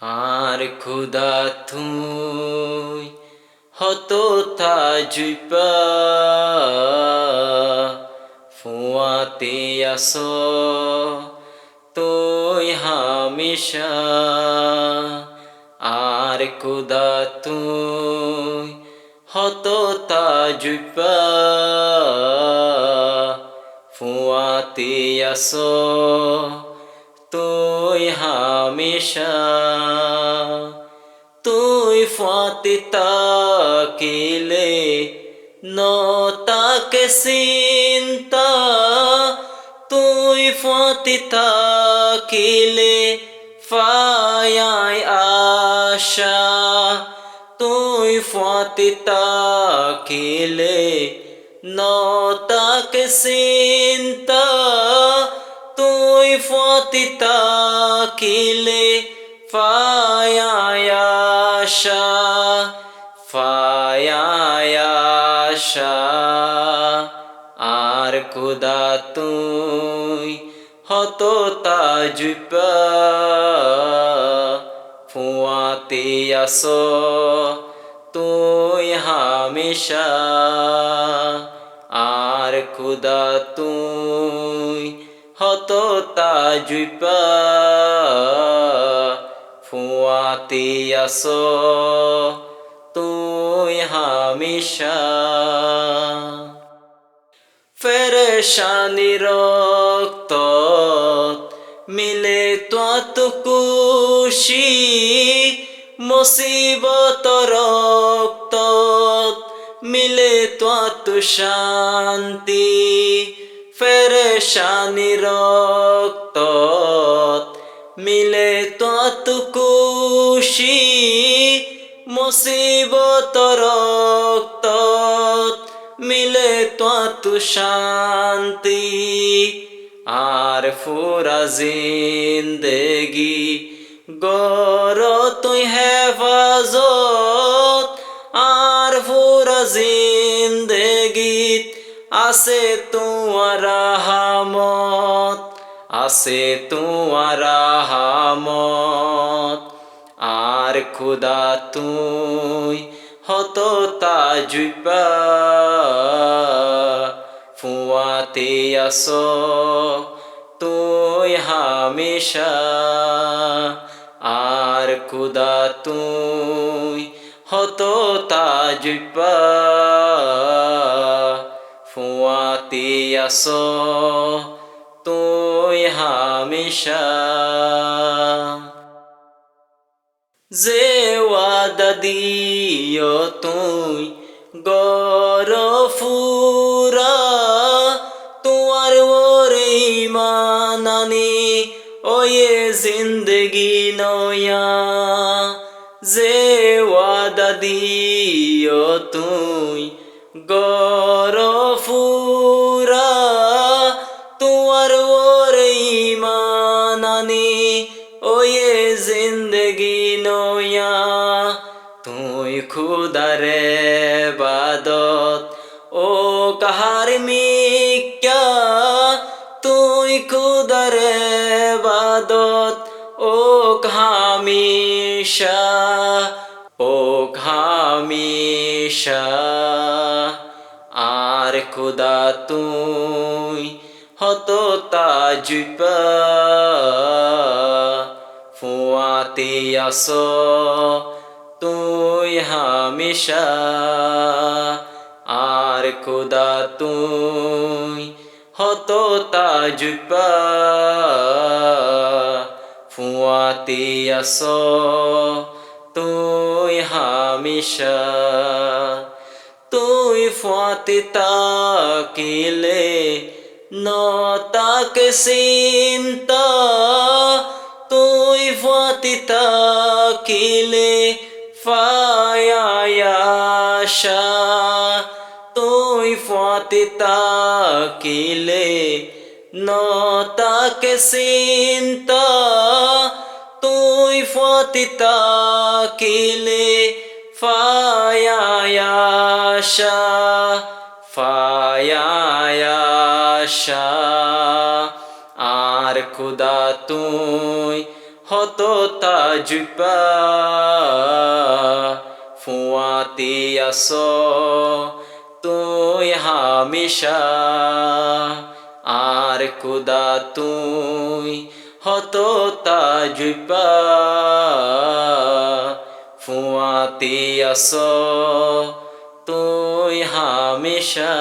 আর খুদা তুই হত তাজুপা ফুয়াতে আস তুই হামেশা আর খুদা তুই হত তাজুপা ফুয়াতে আস তুই হামেশা তুই ফাতে তাকিলে নতাকে চিন্তা তুই ফাতে তাকিলে ফায়াই আশা তুই ফাতে তাকিলে নতাকে চিন্তা তুই ফাতে তাকিলে ফায়াই আশা ফায়াই আশা আর খুদা তুই হত তাজুপা ফুয়াতে আস তুই হামেশা আর খুদা তুই হত তাজুপা ফুয়াতে আস তুই হামেশা ফেরেশানি রক্ত মিলে তোয়াত খুশি মুসিবত রক্ত মিলে তোয়াত শান্তি ফেরেশানি রক্ত মিলে তোয়াত খুশি মুসিবত রক্ত মিলে তোয়াত শান্তি আর ফুরা জিন্দেগি গর তুই হেফাজত আর ফুরা জিন্দেগিত আছে তোমার রহমত আছে তোমার রহমত আর খুদা তুই হত তাজুপা ফুয়াতে আস তুই হামেশা আর খুদা তুই হত তাজুপা ফুয়াতে আস তুই হামেশা যে ওয়াদা দিও তুই গরফুরা তোমার ওরে ইমানানি ওয়ে জিন্দগি নয়া যে ওয়াদা দিও তুই গরফুরা তোমার ওরে ইমানানি ওয়ে জিন্দগি নয়া তুই খুদারে বাদত ও কাহার মিক্যা তুই খুদারে বাদত ও হামেশা ও হামেশা আর খুদা তুই হত তাজুপা ফুয়াতে আস তুই হামেশা আর খুদা তুই হত তাজুপা ফুয়াতে আস তুই হামেশা তুই ফাতে তাকিলে নতাকে চিন্তা তুই ফাতে তাকিলে ফায়াই আশা তুই ফাতে তাকিলে নতাকে চিন্তা তুই ফাতে তাকিলে ফায়াই আশা ফায়াই আশা আর খুদা তুই হত তাজুপা ফুয়াতি আস তুই হামেশা আর খুদা তুই হত তাজুপা ফুয়াতি আস তুই হামেশা